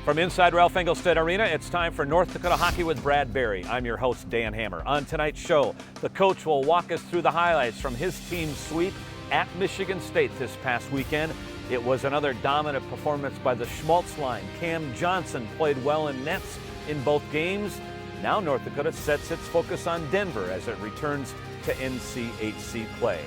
From inside Ralph Engelstad Arena, it's time for North Dakota Hockey with Brad Berry. I'm your host, Dan Hammer. On tonight's show, the coach will walk us through the highlights from his team's sweep at Michigan State this past weekend. It was another dominant performance by the Schmaltz line. Cam Johnson played well in nets in both games. Now North Dakota sets its focus on Denver as it returns to NCHC play.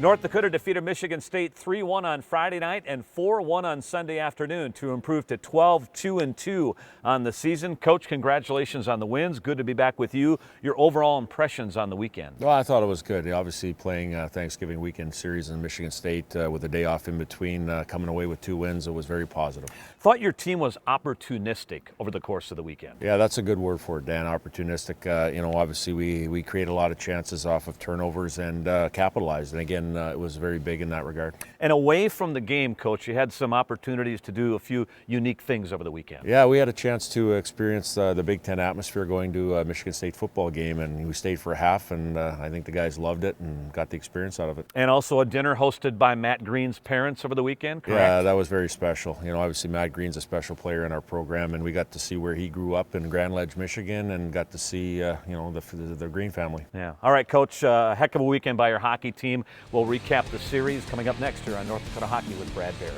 North Dakota defeated Michigan State 3-1 on Friday night and 4-1 on Sunday afternoon to improve to 12-2-2 on the season. Coach, congratulations on the wins. Good to be back with you. Your overall impressions on the weekend? Well, I thought it was good. Obviously playing Thanksgiving weekend series in Michigan State with a day off in between, coming away with 2 wins, it was very positive. Thought your team was opportunistic over the course of the weekend. Yeah, that's a good word for it, Dan. Opportunistic. Obviously we create a lot of chances off of turnovers and capitalized. And again, it was very big in that regard. And away from the game, Coach, you had some opportunities to do a few unique things over the weekend. Yeah, we had a chance to experience the Big Ten atmosphere going to a Michigan State football game, and we stayed for a half, and I think the guys loved it and got the experience out of it. And also a dinner hosted by Matt Green's parents over the weekend, correct? Yeah, that was very special. Obviously Matt Green's a special player in our program, and we got to see where he grew up in Grand Ledge, Michigan, and got to see, the Green family. Yeah. All right, Coach, a heck of a weekend by your hockey team. We'll recap the series coming up next year on North Dakota Hockey with Brad Berry.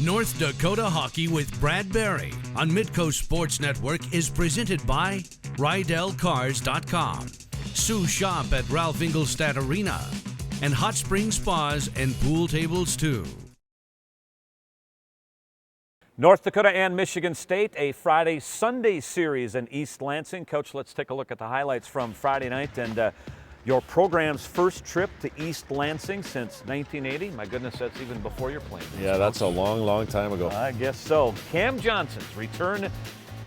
North Dakota Hockey with Brad Berry on Midco Sports Network is presented by RydellCars.com, Sue Shop at Ralph Engelstad Arena, and Hot Spring Spas and Pool Tables too. North Dakota and Michigan State, a Friday-Sunday series in East Lansing. Coach, let's take a look at the highlights from Friday night and your program's first trip to East Lansing since 1980. My goodness, that's even before you're playing. Yeah, that's a long, long time ago. I guess so. Cam Johnson's return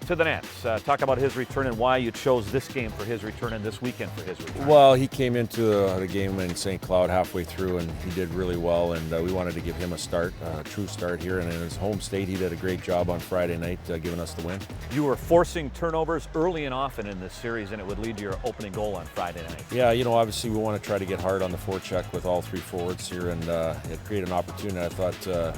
to the Nets. Talk about his return and why you chose this game for his return and this weekend for his return. Well, he came into the game in St. Cloud halfway through, and he did really well, and we wanted to give him a true start here. And in his home state, he did a great job on Friday night, giving us the win. You were forcing turnovers early and often in this series, and it would lead to your opening goal on Friday night. Yeah, obviously we want to try to get hard on the forecheck with all 3 forwards here, and it created an opportunity. I thought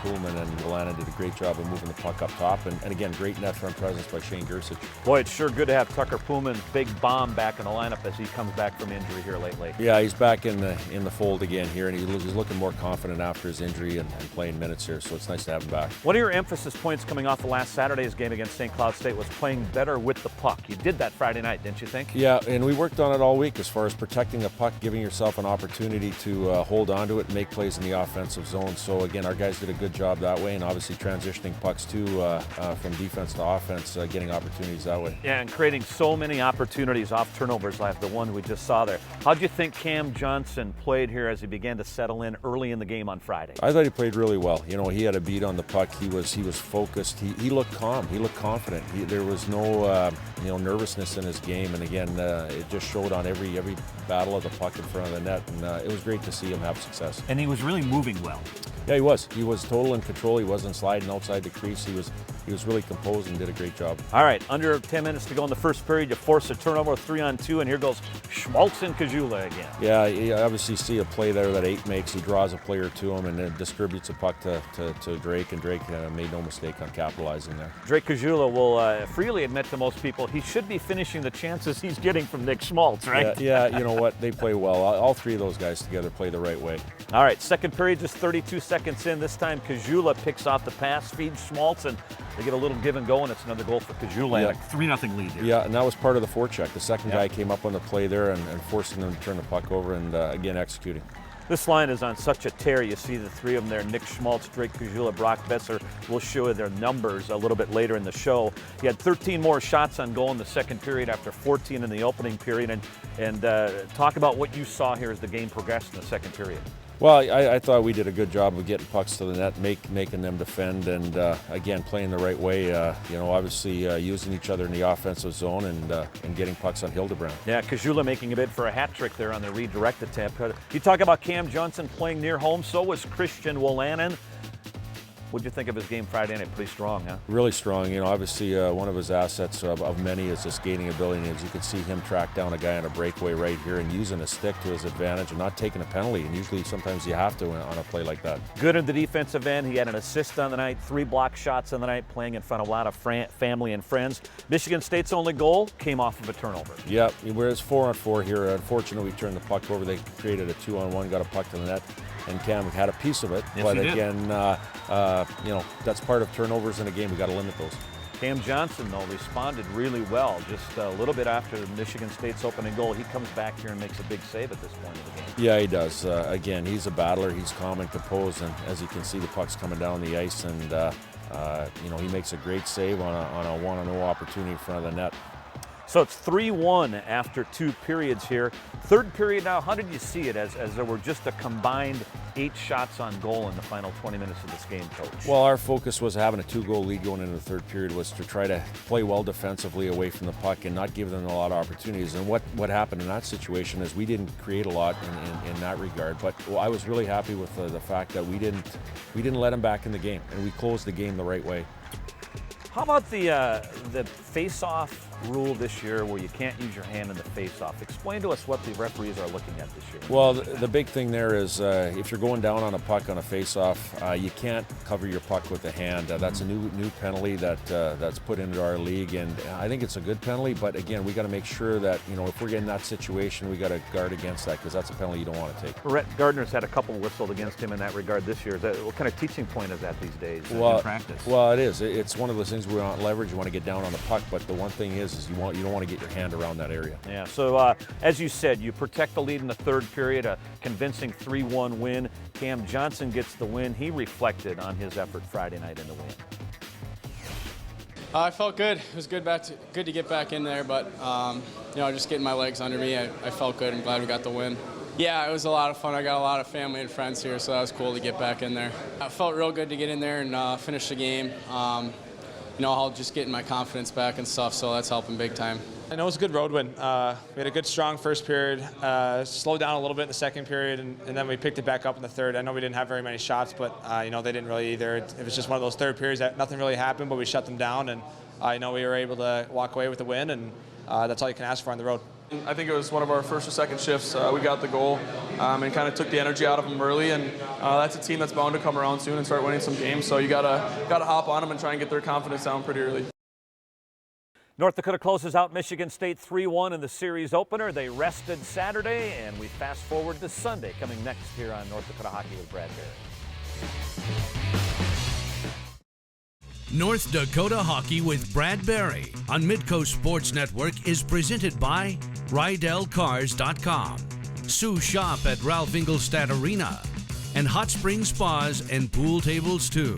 Pullman and Milana did a great job of moving the puck up top, and again, great net front presence by Shane Gersich. Boy, it's sure good to have Tucker Pullman's big bomb back in the lineup as he comes back from injury here lately. Yeah, he's back in the fold again here, and he's looking more confident after his injury and playing minutes here, so it's nice to have him back. One of your emphasis points coming off the last Saturday's game against St. Cloud State was playing better with the puck. You did that Friday night, didn't you think? Yeah, and we worked on it all week as far as protecting the puck, giving yourself an opportunity to hold on to it and make plays in the offensive zone. So again, our guys did a good job that way, and obviously transitioning pucks too from defense to offense, getting opportunities that way. Yeah, and creating so many opportunities off turnovers like the one we just saw there. How do you think Cam Johnson played here as he began to settle in early in the game on Friday? I thought he played really well. He had a beat on the puck. He was focused. He looked calm. He looked confident. There was no nervousness in his game, and again, it just showed on every battle of the puck in front of the net, and it was great to see him have success. And he was really moving well. Yeah, he was. He was total in control. He wasn't sliding outside the crease. He was really composed and did a great job. All right, under 10 minutes to go in the first period. You force a turnover, 3-on-2, and here goes Schmaltz and Caggiula again. Yeah, you obviously see a play there that 8 makes. He draws a player to him and then distributes a puck to Drake, and Drake made no mistake on capitalizing there. Drake Caggiula will freely admit to most people he should be finishing the chances he's getting from Nick Schmaltz, right? Yeah, you know what? They play well. All 3 of those guys together play the right way. All right, second period, just 32 seconds in. This time Caggiula picks off the pass, feeds Schmaltz, and they get a little give and go, and it's another goal for Caggiula. Yeah. A 3-0 lead here. Yeah, and that was part of the forecheck. The second guy came up on the play there and forcing them to turn the puck over and, again, executing. This line is on such a tear. You see the 3 of them there, Nick Schmaltz, Drake Caggiula, Brock Boeser. We'll show you their numbers a little bit later in the show. He had 13 more shots on goal in the second period after 14 in the opening period. And talk about what you saw here as the game progressed in the second period. Well, I thought we did a good job of getting pucks to the net, making them defend, and again, playing the right way. Obviously using each other in the offensive zone and getting pucks on Hildebrand. Yeah, Caggiula making a bid for a hat trick there on the redirect attempt. You talk about Cam Johnson playing near home, so was Christian Wolanin. What'd you think of his game Friday night? Pretty strong, huh? Really strong. You know, obviously one of his assets of many is his skating ability. And as you can see him track down a guy on a breakaway right here and using a stick to his advantage and not taking a penalty. And usually sometimes you have to on a play like that. Good in the defensive end. He had an assist on the night, 3 block shots on the night, playing in front of a lot of family and friends. Michigan State's only goal came off of a turnover. Yeah, whereas 4-on-4 here, unfortunately we turned the puck over. They created a 2-on-1, got a puck to the net, and Cam had a piece of it. Yes, but he did. again, you know, that's part of turnovers in a game. We got to limit those. Cam Johnson, though, responded really well. Just a little bit after Michigan State's opening goal, he comes back here and makes a big save at this point of the game. Yeah, he does. Again, he's a battler. He's calm and composed, and as you can see, the puck's coming down the ice, and you know, he makes a great save on a 1-0 opportunity in front of the net. So it's 3-1 after 2 periods here. Third period now, how did you see it as there were just a combined 8 shots on goal in the final 20 minutes of this game, Coach? Well, our focus was having a 2-goal lead going into the third period was to try to play well defensively away from the puck and not give them a lot of opportunities. And what happened in that situation is we didn't create a lot in that regard. But I was really happy with the fact that we didn't let them back in the game, and we closed the game the right way. How about the face-off rule this year where you can't use your hand in the face-off? Explain to us what the referees are looking at this year. Well, the big thing there is if you're going down on a puck on a face-off, you can't cover your puck with the hand. That's a new penalty that's put into our league, and I think it's a good penalty. But again, we got to make sure that, you know, if we're getting that situation, we got to guard against that, because that's a penalty you don't want to take. Rhett Gardner's had a couple whistled against him in that regard this year. What kind of teaching point is that these days in practice? Well, it is. It's one of those things we want leverage. You want to get down on the puck, but the one thing is you don't want to get your hand around that area. Yeah. So as you said, you protect the lead in the third period, a convincing 3-1 win. Cam Johnson gets the win. He reflected on his effort Friday night in the win. I felt good. It was good to get back in there, but you know, just getting my legs under me, I felt good. I'm glad we got the win. Yeah, it was a lot of fun. I got a lot of family and friends here, so that was cool to get back in there. I felt real good to get in there and finish the game. You know, I'll just getting my confidence back and stuff, so that's helping big time. I know it was a good road win. We had a good, strong first period, slowed down a little bit in the second period, and then we picked it back up in the third. I know we didn't have very many shots, but you know, they didn't really either. It was just one of those third periods that nothing really happened, but we shut them down, and you know, we were able to walk away with the win, and that's all you can ask for on the road. I think it was one of our first or second shifts. We got the goal and kind of took the energy out of them early, and that's a team that's bound to come around soon and start winning some games. So you gotta hop on them and try and get their confidence down pretty early. North Dakota closes out Michigan State 3-1 in the series opener. They rested Saturday, and we fast forward to Sunday, coming next here on North Dakota Hockey with Brad Barry. North Dakota Hockey with Brad Barry on Midco Sports Network is presented by RydellCars.com, Sue Shop at Ralph Ingolstadt Arena, and Hot Spring Spas and Pool Tables too.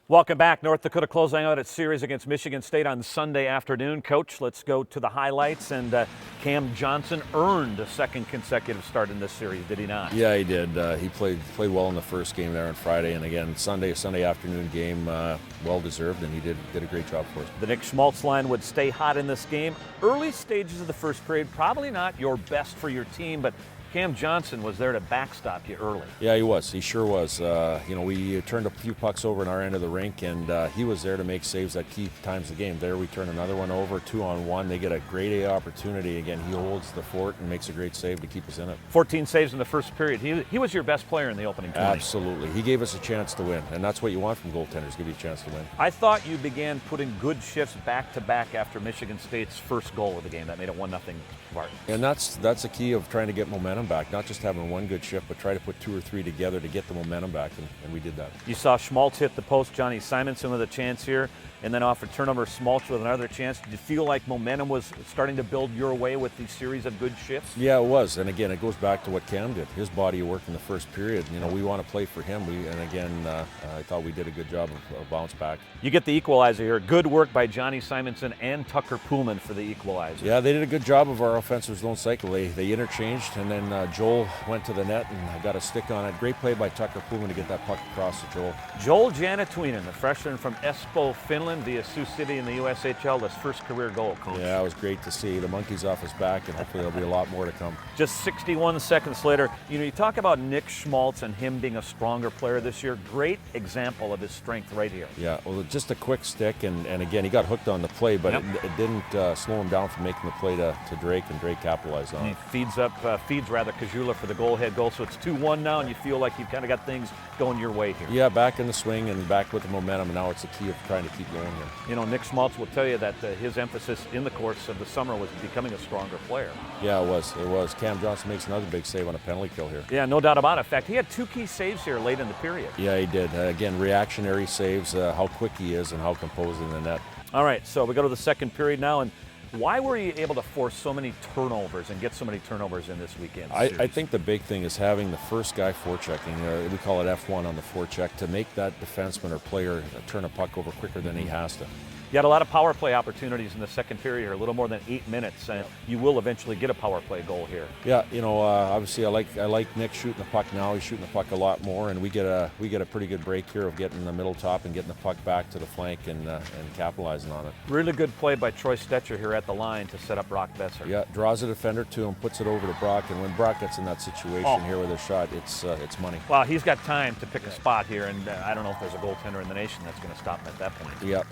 Welcome back. North Dakota closing out its series against Michigan State on Sunday afternoon. Coach, let's go to the highlights. And Cam Johnson earned a second consecutive start in this series, did he not? Yeah, he did. He played well in the first game there on Friday, and again Sunday afternoon game, well deserved, and he did a great job for us. The Nick Schmaltz line would stay hot in this game. Early stages of the first period, probably not your best for your team, but Cam Johnson was there to backstop you early. Yeah, he was. He sure was. You know, we turned a few pucks over in our end of the rink, and he was there to make saves at key times of the game. There we turn another one over, 2-on-1. They get a great A opportunity. Again, he holds the fort and makes a great save to keep us in it. 14 saves in the first period. He was your best player in the opening 20. Absolutely. He gave us a chance to win, and that's what you want from goaltenders, give you a chance to win. I thought you began putting good shifts back-to-back after Michigan State's first goal of the game. That made it 1-0 Spartans. And that's the key of trying to get momentum back, not just having one good shift, but try to put 2 or 3 together to get the momentum back, and we did that. You saw Schmaltz hit the post, Johnny Simonson with a chance here, and then off a turnover, Schmaltz with another chance. Did you feel like momentum was starting to build your way with these series of good shifts? Yeah, it was, and again, it goes back to what Cam did. His body of work in the first period. You know, we want to play for him, and again, I thought we did a good job of bounce back. You get the equalizer here. Good work by Johnny Simonson and Tucker Pullman for the equalizer. Yeah, they did a good job of our offensive zone cycle. They interchanged, and then and Joel went to the net and got a stick on it. Great play by Tucker Pullman to get that puck across to Joel. Joel Janatuinen, the freshman from Espoo, Finland, via Sioux City in the USHL, his first career goal, Coach. Yeah, it was great to see. The monkey's off his back, and hopefully there'll be a lot more to come. Just 61 seconds later, you talk about Nick Schmaltz and him being a stronger player this year. Great example of his strength right here. Yeah, well, just a quick stick, and again, he got hooked on the play, but it didn't slow him down from making the play to Drake, and Drake capitalized on it. He feeds Caggiula for the goal-ahead goal, so it's 2-1 now, and you feel like you've kind of got things going your way here. Yeah, back in the swing and back with the momentum, and now it's the key of trying to keep going here. Nick Schmaltz will tell you that his emphasis in the course of the summer was becoming a stronger player. Yeah, it was. Cam Johnson makes another big save on a penalty kill here. Yeah, no doubt about it. In fact, he had 2 key saves here late in the period. Yeah, he did. Again, reactionary saves, how quick he is and how composed in the net. All right, so we go to the second period now, and why were you able to force so many turnovers and get so many turnovers in this weekend? I think the big thing is having the first guy forechecking. We call it F1 on the forecheck, to make that defenseman or player turn a puck over quicker than he has to. You had a lot of power play opportunities in the second period here, a little more than 8 minutes, and you will eventually get a power play goal here. Yeah, obviously I like Nick shooting the puck now. He's shooting the puck a lot more, and we get a pretty good break here of getting the middle top and getting the puck back to the flank and capitalizing on it. Really good play by Troy Stetcher here at the line to set up Brock Boeser. Yeah, draws a defender to him, puts it over to Brock, and when Brock gets in that situation here with a shot, it's money. Well, he's got time to pick a spot here, and I don't know if there's a goaltender in the nation that's going to stop him at that point. Yep.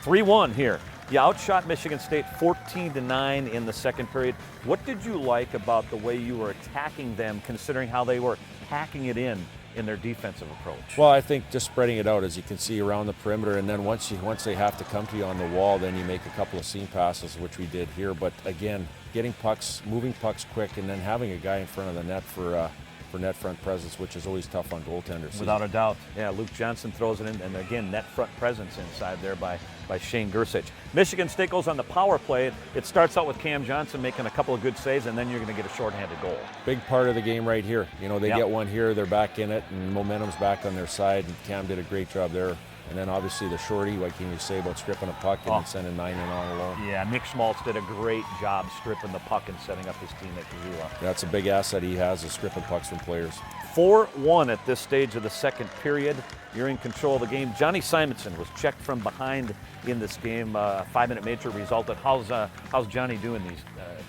3-1 here. You outshot Michigan State 14-9 in the second period. What did you like about the way you were attacking them, considering how they were hacking it in their defensive approach? Well, I think just spreading it out, as you can see, around the perimeter, and then once they have to come to you on the wall, then you make a couple of seam passes, which we did here. But again, getting pucks, moving pucks quick, and then having a guy in front of the net for net front presence, which is always tough on goaltenders. Without a doubt. Yeah, Luke Johnson throws it in, and again, net front presence inside there by Shane Gersich. Michigan State goes on the power play. It starts out with Cam Johnson making a couple of good saves, and then you're going to get a shorthanded goal. Big part of the game right here. They get one here, they're back in it, and momentum's back on their side, and Cam did a great job there. And then obviously the shorty, what can you say about stripping a puck and sending 9 in on alone? Yeah, Nick Schmaltz did a great job stripping the puck and setting up his teammate Caggiula. That's a big asset he has, is stripping pucks from players. 4-1 at this stage of the second period. You're in control of the game. Johnny Simonson was checked from behind in this game. A 5-minute major resulted. How's Johnny doing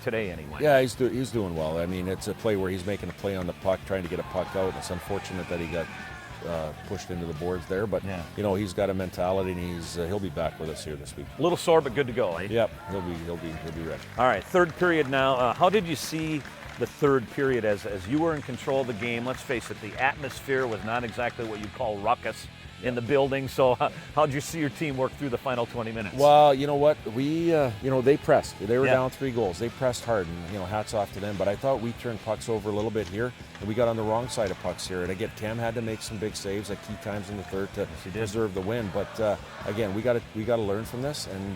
today anyway? Yeah, he's doing well. I mean, it's a play where he's making a play on the puck, trying to get a puck out. It's unfortunate that he got pushed into the boards there, but he's got a mentality, and he'll be back with us here this week. A little sore, but good to go. Eh? Yep, he'll be ready. All right, third period now. How did you see the third period as you were in control of the game? Let's face it, the atmosphere was not exactly what you'd call ruckus in the building. So how did you see your team work through the final 20 minutes? Well, you know what? We, they pressed. They were down 3 goals. They pressed hard, and, hats off to them. But I thought we turned pucks over a little bit here, and we got on the wrong side of pucks here. And again, Cam had to make some big saves at key times in the third to preserve the win. But again, we got to learn from this and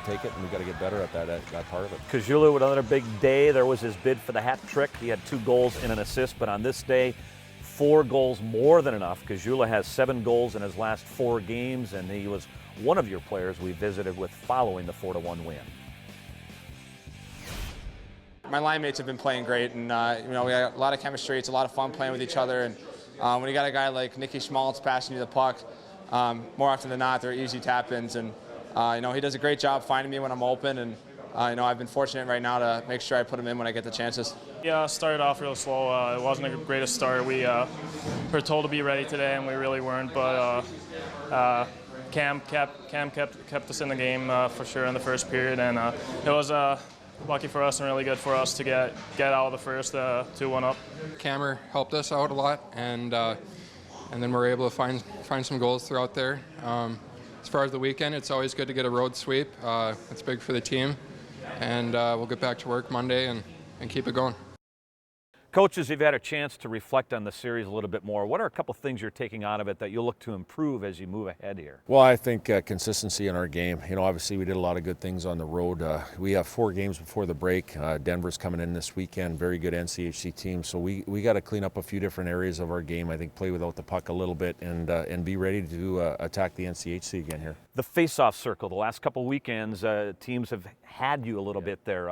take it, and we got to get better at that part of it. Caggiula with another big day. There was his bid for the hat trick. He had 2 goals and an assist, but on this day, 4 goals more than enough. Caggiula has 7 goals in his last 4 games, and he was one of your players we visited with following the 4-1 win. My line mates have been playing great, and we got a lot of chemistry. It's a lot of fun playing with each other, and when you got a guy like Nicky Schmaltz passing you the puck, more often than not, they're easy tap-ins, and he does a great job finding me when I'm open, and I've been fortunate right now to make sure I put him in when I get the chances. Yeah, started off real slow. It wasn't the greatest start. We were told to be ready today, and we really weren't. But Cam kept us in the game for sure in the first period, and it was lucky for us and really good for us to get out of the first 2-1 up. Cammer helped us out a lot, and then we're able to find some goals throughout there. As far as the weekend, it's always good to get a road sweep. It's big for the team, and we'll get back to work Monday and keep it going. Coaches, you've had a chance to reflect on the series a little bit more. What are a couple things you're taking out of it that you'll look to improve as you move ahead here? Well, I think consistency in our game. Obviously we did a lot of good things on the road. We have 4 games before the break. Denver's coming in this weekend, very good NCHC team. So we got to clean up a few different areas of our game. I think play without the puck a little bit and be ready to attack the NCHC again here. The face-off circle, the last couple weekends, teams have had you a little bit there.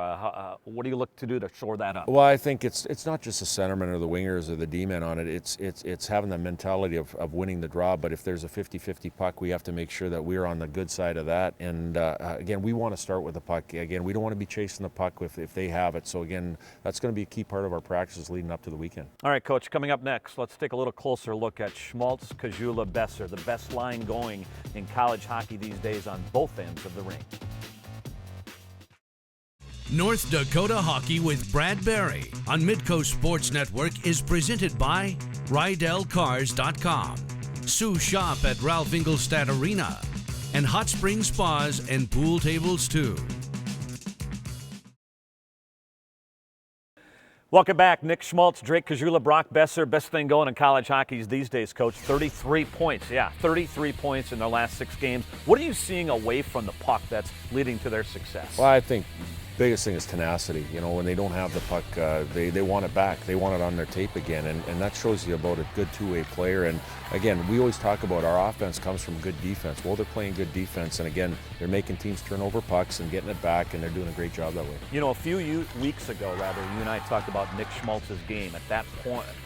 What do you look to do to shore that up? Well, I think it's not just the centermen or the wingers or the D-men on it. It's having the mentality of winning the draw. But if there's a 50-50 puck, we have to make sure that we're on the good side of that. And again, we want to start with the puck. Again, we don't want to be chasing the puck if they have it. So again, that's going to be a key part of our practices leading up to the weekend. All right, Coach, coming up next, let's take a little closer look at Schmaltz, Caggiula Boeser, the best line going in college hockey these days on both ends of the ring. North Dakota Hockey with Brad Barry on Midco Sports Network is presented by RydellCars.com, Sue Shop at Ralph Ingolstadt Arena, and Hot Spring Spas and Pool Tables too. Welcome back. Nick Schmaltz, Drake Caggiula, Brock Boeser. Best thing going in college hockey these days, Coach. 33 points. Yeah, 33 points in their last 6 games. What are you seeing away from the puck that's leading to their success? Well, I think biggest thing is tenacity. You know, when they don't have the puck, they want it back. They want it on their tape again, and that shows you about a good two-way player. And again, we always talk about our offense comes from good defense. Well, they're playing good defense, and again, they're making teams turn over pucks and getting it back, and they're doing a great job that way. You know, a few weeks ago, you and I talked about Nick Schmaltz's game. At that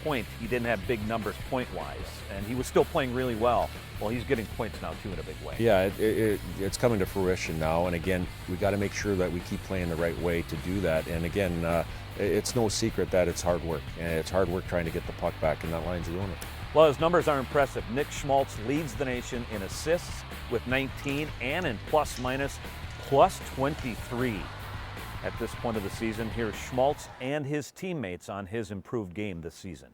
point, he didn't have big numbers point-wise, and he was still playing really well. Well, he's getting points now, too, in a big way. Yeah, it's coming to fruition now, and again, we got to make sure that we keep playing the right way to do that. And again, it's no secret that it's hard work, and it's hard work trying to get the puck back, and that line's doing it. Well, his numbers are impressive. Nick Schmaltz leads the nation in assists with 19 and in plus-minus plus 23. At this point of the season, here's Schmaltz and his teammates on his improved game this season.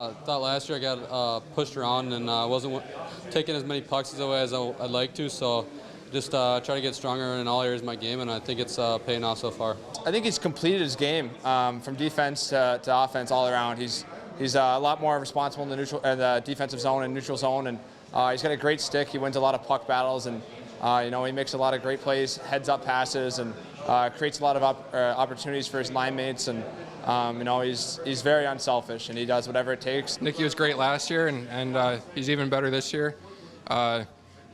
I thought last year I got pushed around and wasn't taking as many pucks away as I'd like to, so just try to get stronger in all areas of my game, and I think it's paying off so far. I think he's completed his game from defense to offense all around. He's a lot more responsible in the defensive zone and neutral zone, and he's got a great stick. He wins a lot of puck battles, and he makes a lot of great plays, heads-up passes, and creates a lot of opportunities for his line mates. And he's very unselfish, and he does whatever it takes. Nicky was great last year, and he's even better this year.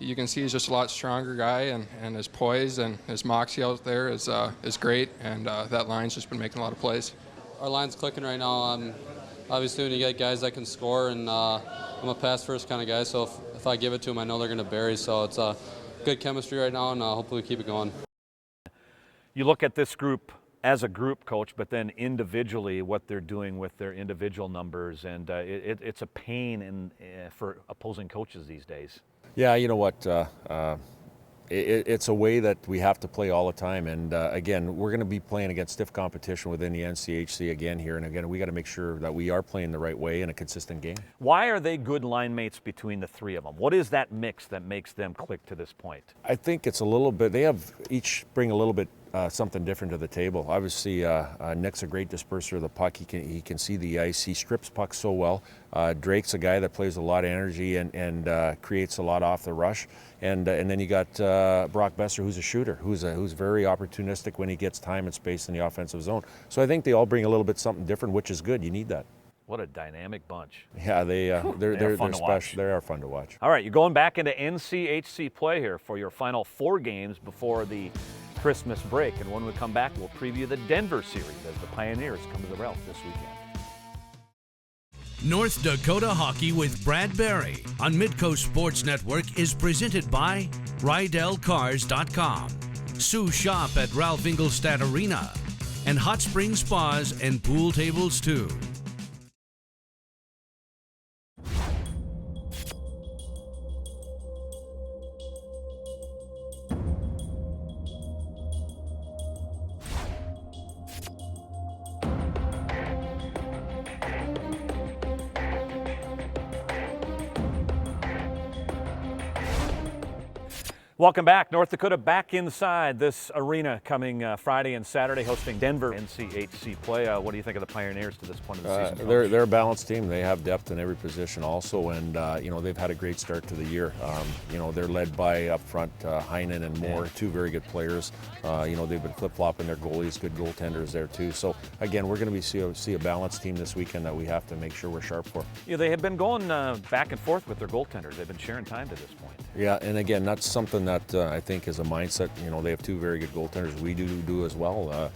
You can see he's just a lot stronger guy, and his poise and his moxie out there is great, and that line's just been making a lot of plays. Our line's clicking right now. Obviously, when you get guys that can score, and I'm a pass-first kind of guy, so if I give it to them, I know they're going to bury. So it's good chemistry right now, and hopefully we keep it going. You look at this group as a group, Coach, but then individually what they're doing with their individual numbers, and it's a pain for opposing coaches these days. Yeah, you know what? It's a way that we have to play all the time, and again, we're going to be playing against stiff competition within the NCHC again here, and again, we got to make sure that we are playing the right way in a consistent game. Why are they good line mates between the three of them? What is that mix that makes them click to this point? I think it's a little bit, they have each bring a little bit something different to the table. Obviously, Nick's a great disperser of the puck. He can see the ice. He strips pucks so well. Drake's a guy that plays a lot of energy and creates a lot off the rush. And then you got Brock Boeser, who's a shooter, who's very opportunistic when he gets time and space in the offensive zone. So I think they all bring a little bit something different, which is good. You need that. What a dynamic bunch. Yeah, they're special. They are fun to watch. All right, you're going back into NCHC play here for your final 4 games before the Christmas break. And when we come back, we'll preview the Denver series as the Pioneers come to the Ralph this weekend. North Dakota Hockey with Brad Barry on Midco Sports Network is presented by RydellCars.com, Sue Shop at Ralph Ingolstadt Arena, and Hot Spring Spas and Pool Tables too. Welcome back. North Dakota back inside this arena coming Friday and Saturday, hosting Denver NCHC play. What do you think of the Pioneers to this point of the season? They're a balanced team. They have depth in every position also, and they've had a great start to the year. They're led by up front Heinen and Moore, two very good players. They've been flip-flopping their goalies, good goaltenders there too. So again, we're going to see a balanced team this weekend that we have to make sure we're sharp for. Yeah, they have been going back and forth with their goaltenders. They've been sharing time to this point. Yeah, and again, that's something that I think is a mindset. They have two very good goaltenders. We do as well.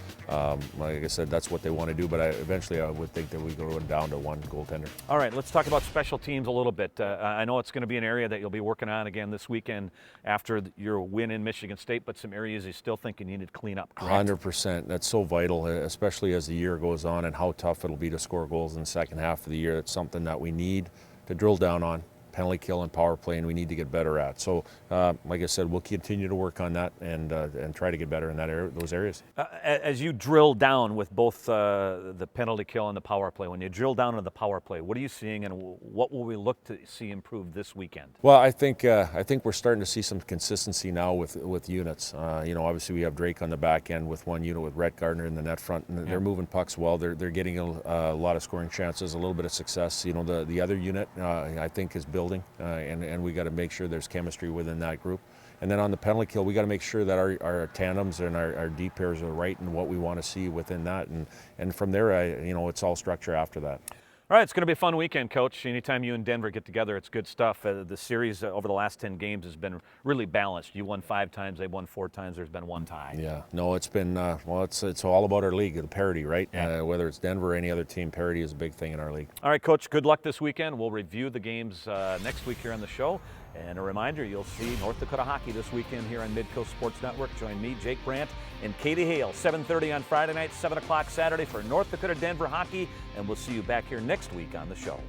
Like I said, that's what they want to do, but eventually I would think that we go down to one goaltender. All right, let's talk about special teams a little bit. I know it's going to be an area that you'll be working on again this weekend after your win in Michigan State, but some areas you still think you need to clean up, correct? 100%. That's so vital, especially as the year goes on and how tough it'll be to score goals in the second half of the year. It's something that we need to drill down on. Penalty kill and power play, and we need to get better at. So, like I said, we'll continue to work on that and try to get better in those areas. As you drill down with both the penalty kill and the power play, when you drill down into the power play, what are you seeing, and what will we look to see improve this weekend? Well, I think we're starting to see some consistency now with units. Obviously we have Drake on the back end with one unit with Rhett Gardner in the net front, and they're moving pucks well. They're getting a lot of scoring chances, a little bit of success. The other unit I think is building. And we got to make sure there's chemistry within that group. And then on the penalty kill, we got to make sure that our tandems and our deep pairs are right and what we want to see within that. And from there, it's all structure after that. All right, it's going to be a fun weekend, Coach. Anytime you and Denver get together, it's good stuff. The series over the last 10 games has been really balanced. You won 5 times, they won 4 times. There's been 1 tie. Yeah, no, it's been it's all about our league, the parity, right? Yeah. Whether it's Denver or any other team, parity is a big thing in our league. All right, Coach. Good luck this weekend. We'll review the games next week here on the show. And a reminder, you'll see North Dakota hockey this weekend here on Midco Sports Network. Join me, Jake Brandt, and Katie Hale, 7:30 on Friday night, 7 o'clock Saturday for North Dakota Denver hockey. And we'll see you back here next week on the show.